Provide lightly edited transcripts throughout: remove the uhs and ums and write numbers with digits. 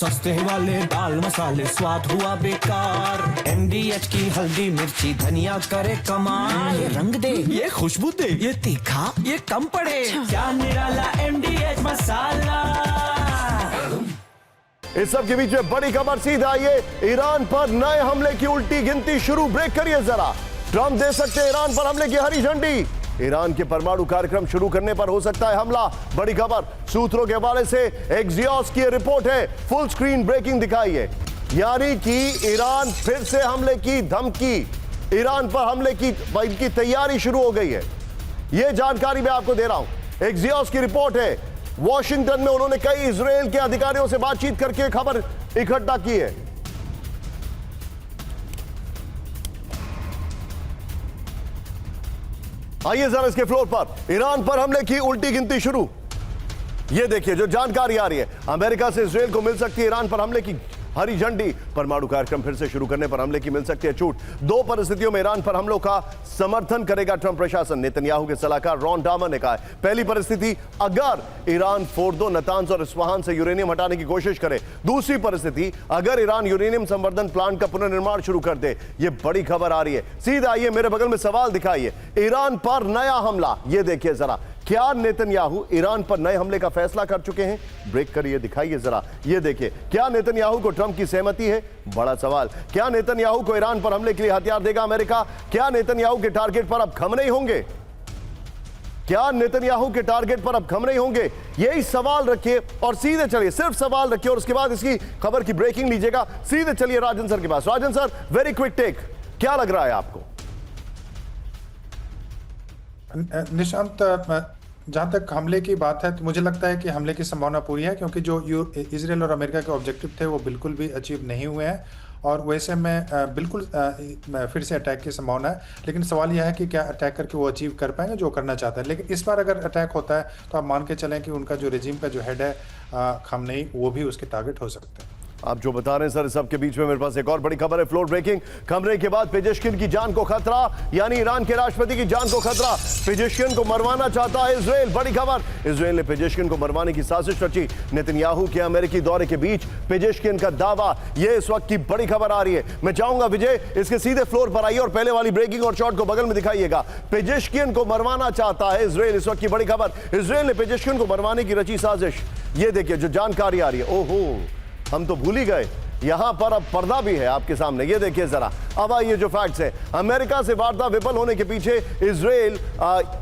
सस्ते वाले दाल मसाले स्वाद हुआ बेकार। MDH की हल्दी मिर्ची धनिया करे कमाल। ये रंग दे, ये खुशबू दे, ये तीखा, ये कम पड़े। क्या निराला MDH मसाला। इस सब के बीच में बड़ी खबर सीधा आइए, ईरान पर नए हमले की उल्टी गिनती शुरू। ब्रेक करिए जरा। ट्रंप दे सकते हैं ईरान पर हमले की हरी झंडी। ईरान के परमाणु कार्यक्रम शुरू करने पर हो सकता है हमला। बड़ी खबर सूत्रों के हवाले से एक्सियोस की रिपोर्ट है, फुल स्क्रीन ब्रेकिंग दिखाई है। यानी कि ईरान फिर से हमले की धमकी, ईरान पर हमले की तैयारी शुरू हो गई है। यह जानकारी मैं आपको दे रहा हूं, एक्सियोस की रिपोर्ट है। वॉशिंगटन में उन्होंने कई इजराइल के अधिकारियों से बातचीत करके खबर इकट्ठा की है। आइए जरा इसके फ्लोर पर, ईरान पर हमले की उल्टी गिनती शुरू। यह देखिए जो जानकारी आ रही है, अमेरिका से इजराइल को मिल सकती है ईरान पर हमले की हरी झंडी। परमाणु कार्यक्रम फिर से शुरू करने पर हमले की मिल सकती है छूट। दो परिस्थितियों में ईरान पर हमलों का समर्थन करेगा ट्रंप प्रशासन, नेतन्याहू के सलाहकार रॉन डामर ने कहा है। पहली परिस्थिति, अगर ईरान फोर्दो, नतांज और इस्फहान से यूरेनियम हटाने की कोशिश करे। दूसरी परिस्थिति, अगर ईरान यूरेनियम संवर्धन प्लांट का पुनर्निर्माण शुरू कर दे। यह बड़ी खबर आ रही है। सीधा आइए, मेरे बगल में सवाल दिखाइए, ईरान पर नया हमला। यह देखिए जरा, क्या नेतन्याहू ईरान पर नए हमले का फैसला कर चुके हैं? ब्रेक करिए, दिखाइए जरा। यह देखिए, क्या नेतन्याहू को ट्रंप की सहमति है? बड़ा सवाल। क्या नेतन्याहू को ईरान पर हमले के लिए हथियार देगा अमेरिका? क्या नेतन्याहू के टारगेट पर अब खम नहीं होंगे? क्या नेतन्याहू के टारगेट पर अब खम नहीं होंगे? यही सवाल रखिए और सीधे चलिए, सिर्फ सवाल रखिए और उसके बाद इसकी खबर की ब्रेकिंग लीजिएगा। सीधे चलिए राजन सर के पास। राजन सर, वेरी क्विक टेक, क्या लग रहा है आपको? निशांत, जहाँ तक हमले की बात है तो मुझे लगता है कि हमले की संभावना पूरी है, क्योंकि जो इजराइल और अमेरिका के ऑब्जेक्टिव थे वो बिल्कुल भी अचीव नहीं हुए हैं। और वैसे में बिल्कुल फिर से अटैक की संभावना है, लेकिन सवाल यह है कि क्या अटैक करके वो अचीव कर पाएंगे जो करना चाहते हैं। लेकिन इस बार अगर अटैक होता है तो आप मान के चलें कि उनका जो रेजिम का जो हेड है खamenei, वो भी उसके टारगेट हो सकते हैं। आप जो बता रहे हैं सर, सबके बीच में मेरे पास एक और बड़ी खबर है, फ्लोर ब्रेकिंग। खamenei के बाद पेजेश्किन की जान को खतरा, यानी ईरान के राष्ट्रपति की जान को खतरा। पेजेश्किन को मरवाना चाहता है इजराइल। बड़ी खबर, इजराइल ने पेजेश्किन को मरवाने की साजिश रची। नेतन्याहू के अमेरिकी दौरे के बीच पेजेश्किन का दावा, यह इस वक्त की बड़ी खबर आ रही है। मैं चाहूंगा विजय, इसके सीधे फ्लोर पर आइए और पहले वाली ब्रेकिंग और शॉट को बगल में दिखाइएगा। पेजेश्किन को मरवाना चाहता है इजराइल, इस वक्त की बड़ी खबर। इजराइल ने पेजेश्किन को मरवाने की रची साजिश। यह देखिए जो जानकारी आ रही है। ओहो, हम तो भूल ही गए, यहां पर अब पर्दा भी है आपके सामने। ये देखिए जरा। अब आइए जो फैक्ट्स है, अमेरिका से वार्ता विफल होने के पीछे इजराइल,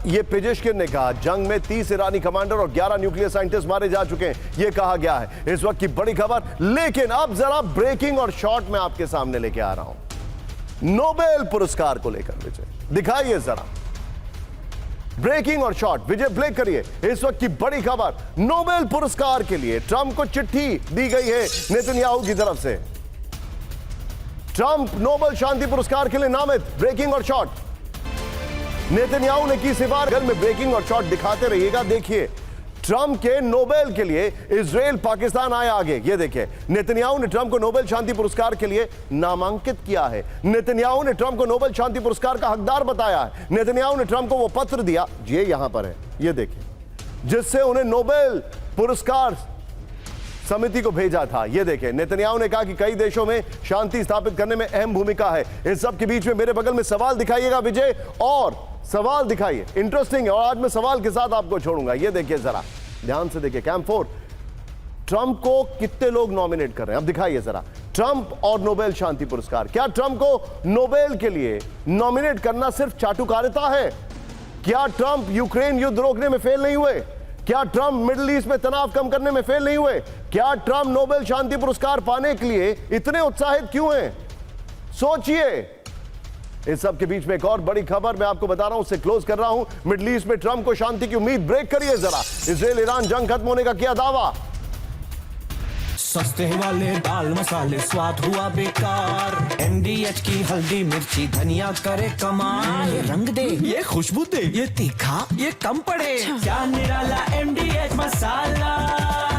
ये पेजेश्किन ने कहा, जंग में 30 ईरानी कमांडर और 11 न्यूक्लियर साइंटिस्ट मारे जा चुके हैं, ये कहा गया है इस वक्त की बड़ी खबर। लेकिन अब जरा ब्रेकिंग और शॉर्ट में आपके सामने लेके आ रहा हूं नोबेल पुरस्कार को लेकर। विजय दिखाइए जरा ब्रेकिंग और शॉर्ट। विजय ब्रेक करिए, इस वक्त की बड़ी खबर, नोबेल पुरस्कार के लिए ट्रंप को चिट्ठी दी गई है नेतन्याहू की तरफ से। ट्रंप नोबेल शांति पुरस्कार के लिए नामित। ब्रेकिंग और शॉर्ट नेतन्याहू ने की सिफारिश। में ब्रेकिंग और शॉर्ट दिखाते रहिएगा। देखिए ट्रंप के नोबेल के लिए इजराइल पाकिस्तान आए आगे। ये देखिए, नेतन्याहू ने ट्रंप को नोबेल शांति पुरस्कार के लिए नामांकित किया है। नेतन्याहू ने ट्रंप को नोबेल शांति पुरस्कार का हकदार बताया है। नेतन्याहू ने ट्रंप को वो पत्र दिया, ये यहां पर है, ये देखिए, जिससे उन्हें नोबेल पुरस्कार समिति को भेजा था। यह देखें, नेतन्याहू ने कहा कि कई देशों में शांति स्थापित करने में अहम भूमिका है। इस सब के बीच में मेरे बगल में सवाल दिखाइएगा विजय, और सवाल दिखाइए, इंटरेस्टिंग है, और आज मैं सवाल के साथ आपको छोड़ूंगा। यह देखिए जरा, ध्यान से देखिए। कैंप 4, ट्रंप को कितने लोग नॉमिनेट कर रहे हैं? अब दिखाइए जरा, ट्रंप और नोबेल शांति पुरस्कार। क्या ट्रंप को नोबेल के लिए नॉमिनेट करना सिर्फ चाटुकारिता है? क्या ट्रंप यूक्रेन युद्ध रोकने में फेल नहीं हुए? क्या ट्रंप मिडिल ईस्ट में तनाव कम करने में फेल नहीं हुए? क्या ट्रंप नोबेल शांति पुरस्कार पाने के लिए इतने उत्साहित क्यों हैं? सोचिए। इस सब के बीच में एक और बड़ी खबर मैं आपको बता रहा हूं, उससे क्लोज कर रहा हूं। मिडिल ईस्ट में ट्रंप को शांति की उम्मीद। ब्रेक करिए जरा। इजराइल ईरान जंग खत्म होने का किया दावा। सस्ते वाले दाल मसाले स्वाद हुआ बेकार। MDH की हल्दी मिर्ची धनिया करे कमाल। ये रंग दे, ये खुशबू दे, ये तीखा, ये कम पड़े। क्या निराला MDH मसाला।